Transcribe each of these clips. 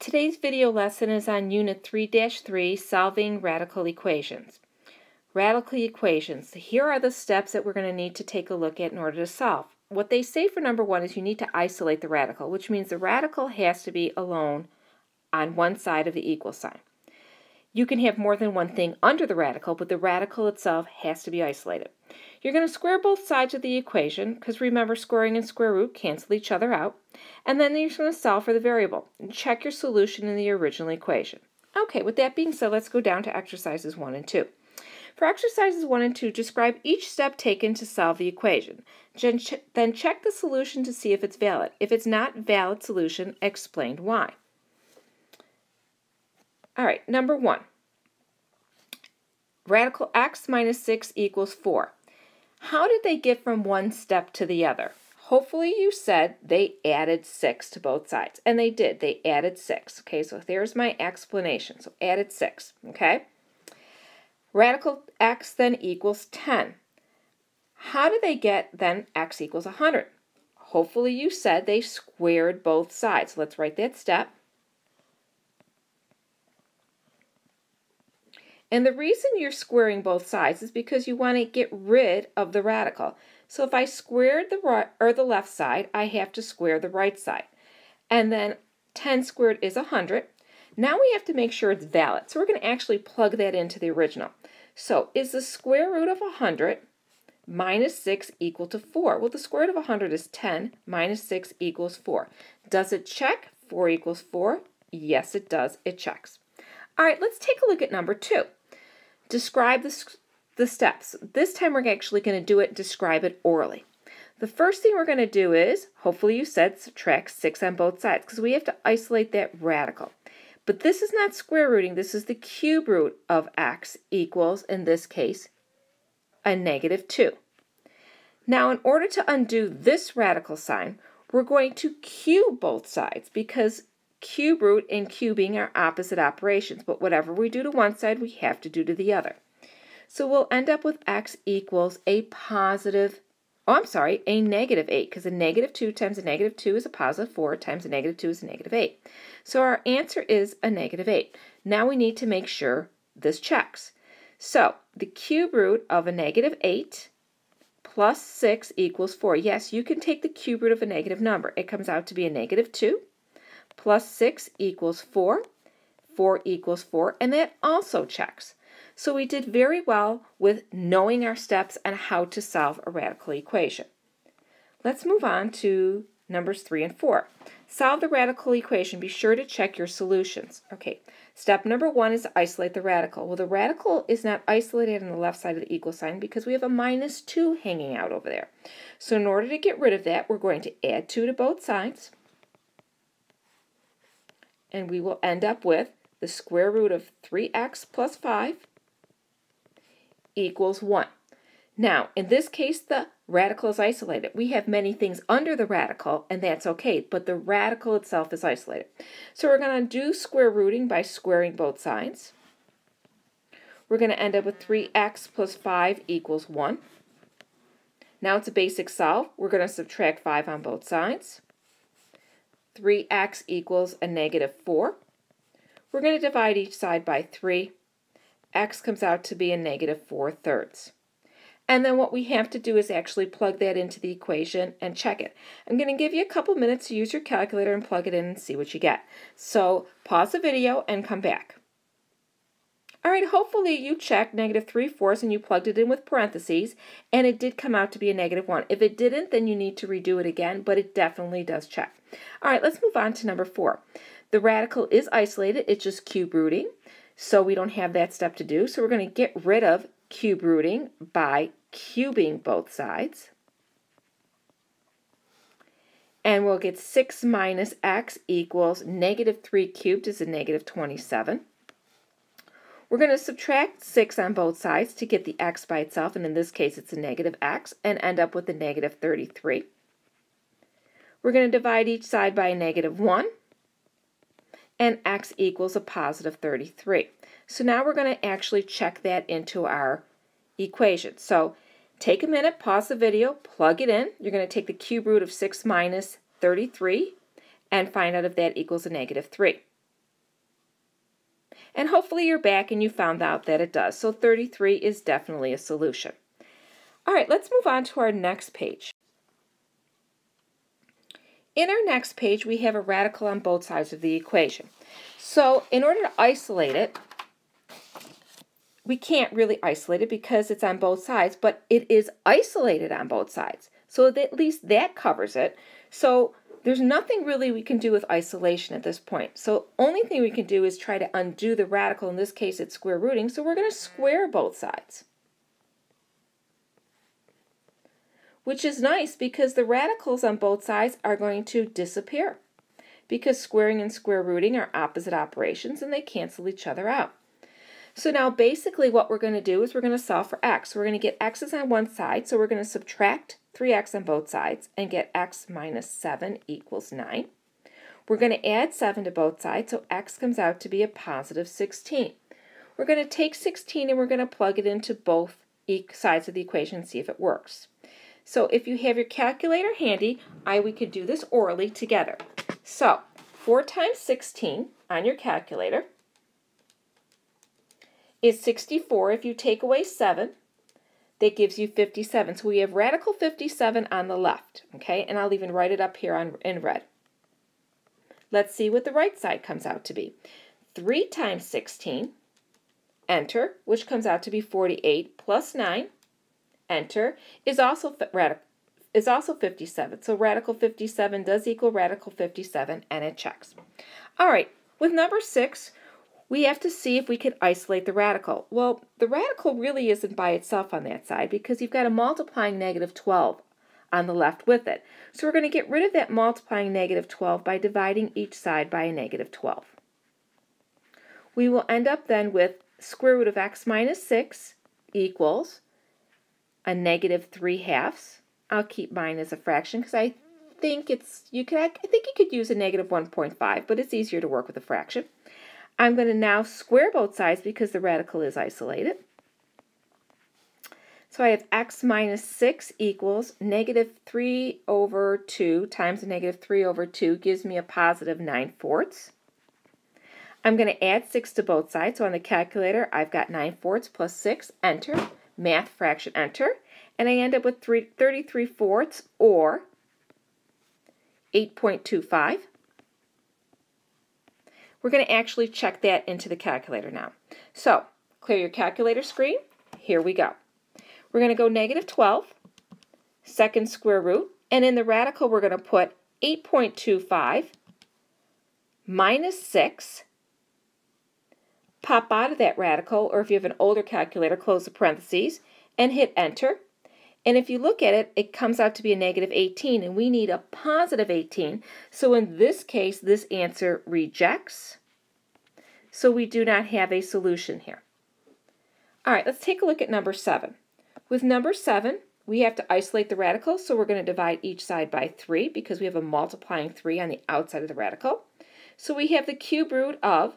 Today's video lesson is on Unit 3-3, Solving Radical Equations. Radical equations. Here are the steps that we're going to need to take a look at in order to solve. What they say for number one is you need to isolate the radical, which means the radical has to be alone on one side of the equal sign. You can have more than one thing under the radical, but the radical itself has to be isolated. You're going to square both sides of the equation, because remember, squaring and square root cancel each other out. And then you're going to solve for the variable and check your solution in the original equation. Okay, with that being said, let's go down to exercises 1 and 2. For exercises 1 and 2, describe each step taken to solve the equation. Then check the solution to see if it's valid. If it's not a valid solution, explain why. All right, number 1. Radical x minus 6 equals 4. How did they get from one step to the other? Hopefully you said they added 6 to both sides. And they did. They added 6. Okay, so there's my explanation. So added 6. Okay? Radical x then equals 10. How did they get then x equals 100? Hopefully you said they squared both sides. Let's write that step. And the reason you're squaring both sides is because you want to get rid of the radical. So if I squared the left side, I have to square the right side. And then 10 squared is 100. Now we have to make sure it's valid. So we're going to actually plug that into the original. So is the square root of 100 minus 6 equal to 4? Well, the square root of 100 is 10 minus 6 equals 4. Does it check? 4 equals 4? Yes, it does. It checks. All right, let's take a look at number 2. Describe the steps. This time we're actually going to describe it orally. The first thing we're going to do is, hopefully you said subtract 6 on both sides, because we have to isolate that radical. But this is not square rooting, this is the cube root of x equals, in this case, a negative 2. Now in order to undo this radical sign, we're going to cube both sides, because cube root and cubing are opposite operations, but whatever we do to one side, we have to do to the other. So we'll end up with x equals a negative 8, because a negative 2 times a negative 2 is a positive 4 times a negative 2 is a negative 8. So our answer is a negative 8. Now we need to make sure this checks. So the cube root of a negative 8 plus 6 equals 4. Yes, you can take the cube root of a negative number. It comes out to be a negative 2. Plus 6 equals 4, 4 equals 4, and that also checks. So we did very well with knowing our steps and how to solve a radical equation. Let's move on to numbers 3 and 4. Solve the radical equation. Be sure to check your solutions. Okay, step number 1 is to isolate the radical. Well, the radical is not isolated on the left side of the equal sign because we have a minus 2 hanging out over there. So in order to get rid of that, we're going to add 2 to both sides. And we will end up with the square root of 3x plus 5 equals 1. Now, in this case, the radical is isolated. We have many things under the radical, and that's okay, but the radical itself is isolated. So we're going to do square rooting by squaring both sides. We're going to end up with 3x plus 5 equals 1. Now it's a basic solve. We're going to subtract 5 on both sides. 3x equals a negative 4. We're going to divide each side by 3. X comes out to be a negative 4/3. And then what we have to do is actually plug that into the equation and check it. I'm going to give you a couple minutes to use your calculator and plug it in and see what you get. So pause the video and come back. All right, hopefully you checked negative 3/4 and you plugged it in with parentheses, and it did come out to be a negative 1. If it didn't, then you need to redo it again, but it definitely does check. All right, let's move on to number 4. The radical is isolated. It's just cube rooting, so we don't have that step to do. So we're going to get rid of cube rooting by cubing both sides. And we'll get 6 minus x equals negative 3 cubed is a negative 27. We're going to subtract 6 on both sides to get the x by itself, and in this case it's a negative x, and end up with a negative 33. We're going to divide each side by a negative 1, and x equals a positive 33. So now we're going to actually check that into our equation. So take a minute, pause the video, plug it in. You're going to take the cube root of 6 minus 33 and find out if that equals a negative 3. And hopefully you're back and you found out that it does. So 33 is definitely a solution. All right, let's move on to our next page. In our next page, we have a radical on both sides of the equation. So in order to isolate it, we can't really isolate it because it's on both sides, but it is isolated on both sides. So at least that covers it. So there's nothing really we can do with isolation at this point. So only thing we can do is try to undo the radical. In this case, it's square rooting. So we're going to square both sides, which is nice because the radicals on both sides are going to disappear because squaring and square rooting are opposite operations and they cancel each other out. So now basically what we're going to do is we're going to solve for x. We're going to get x's on one side, so we're going to subtract 3x on both sides and get x minus 7 equals 9. We're going to add 7 to both sides, so x comes out to be a positive 16. We're going to take 16 and we're going to plug it into both sides of the equation and see if it works. So if you have your calculator handy, we could do this orally together. So 4 times 16 on your calculator is 64. If you take away 7, that gives you 57. So we have radical 57 on the left, okay? And I'll even write it up here in red. Let's see what the right side comes out to be. 3 times 16, enter, which comes out to be 48, plus 9, enter, is also 57. So radical 57 does equal radical 57, and it checks. All right, with number 6, we have to see if we can isolate the radical. Well, the radical really isn't by itself on that side because you've got a multiplying negative 12 on the left with it. So we're going to get rid of that multiplying negative 12 by dividing each side by a negative 12. We will end up then with square root of x minus 6 equals a negative 3/2. I'll keep mine as a fraction because I think you could use a negative 1.5, but it's easier to work with a fraction. I'm going to now square both sides because the radical is isolated. So I have x minus 6 equals negative 3 over 2 times a negative 3 over 2 gives me a positive 9/4. I'm going to add 6 to both sides. So on the calculator, I've got 9/4 plus 6, enter, math fraction, enter, and I end up with 33/4 or 8.25. We're going to actually check that into the calculator now. So clear your calculator screen. Here we go. We're going to go negative 12, second square root, and in the radical we're going to put 8.25 minus 6, pop out of that radical, or if you have an older calculator, close the parentheses, and hit enter. And if you look at it, it comes out to be a negative 18, and we need a positive 18. So in this case, this answer rejects. So we do not have a solution here. All right, let's take a look at number 7. With number 7, we have to isolate the radical, so we're going to divide each side by 3 because we have a multiplying 3 on the outside of the radical. So we have the cube root of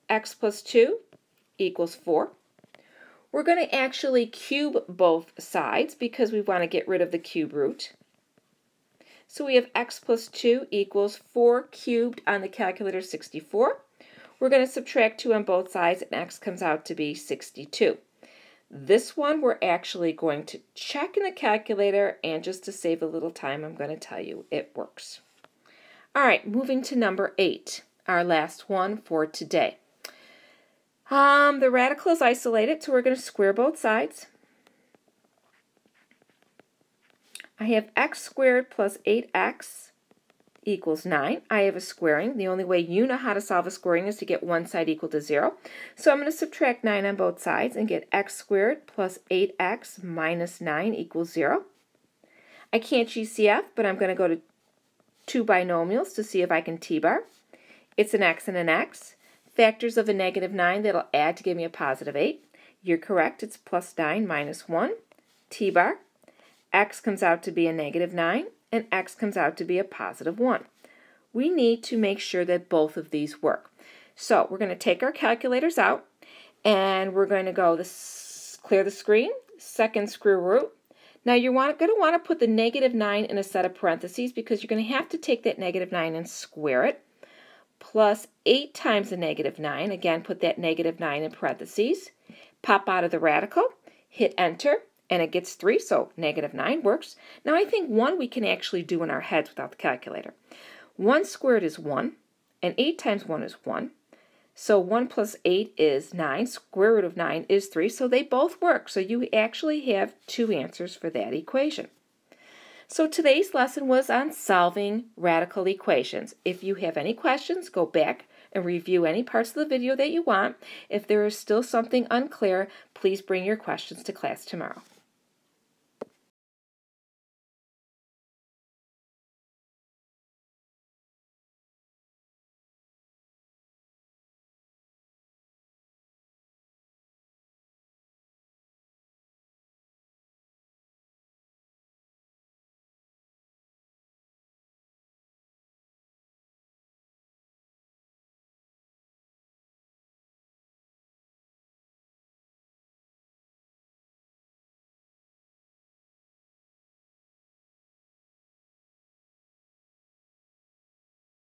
x plus 2 equals 4. We're going to actually cube both sides because we want to get rid of the cube root. So we have x plus 2 equals 4 cubed on the calculator, 64. We're going to subtract 2 on both sides, and x comes out to be 62. This one we're actually going to check in the calculator, and just to save a little time, I'm going to tell you it works. All right, moving to number 8, our last one for today. The radical is isolated, so we're going to square both sides. I have x squared plus 8x equals 9. I have a squaring. The only way you know how to solve a squaring is to get one side equal to 0. So I'm going to subtract 9 on both sides and get x squared plus 8x minus 9 equals 0. I can't GCF, but I'm going to go to two binomials to see if I can t-bar. It's an x and an x. Factors of a negative 9 that'll add to give me a positive 8. You're correct. It's plus 9 minus 1. T-bar. X comes out to be a negative 9, and x comes out to be a positive 1. We need to make sure that both of these work. So we're going to take our calculators out, and we're going to go clear the screen, second square root. Now you're going to want to put the negative 9 in a set of parentheses because you're going to have to take that negative 9 and square it. plus 8 times the negative 9. Again, put that negative 9 in parentheses. Pop out of the radical, hit enter, and it gets 3, so negative 9 works. Now I think 1 we can actually do in our heads without the calculator. 1 squared is 1, and 8 times 1 is 1. So 1 plus 8 is 9. Square root of 9 is 3, so they both work. So you actually have 2 answers for that equation. So today's lesson was on solving radical equations. If you have any questions, go back and review any parts of the video that you want. If there is still something unclear, please bring your questions to class tomorrow.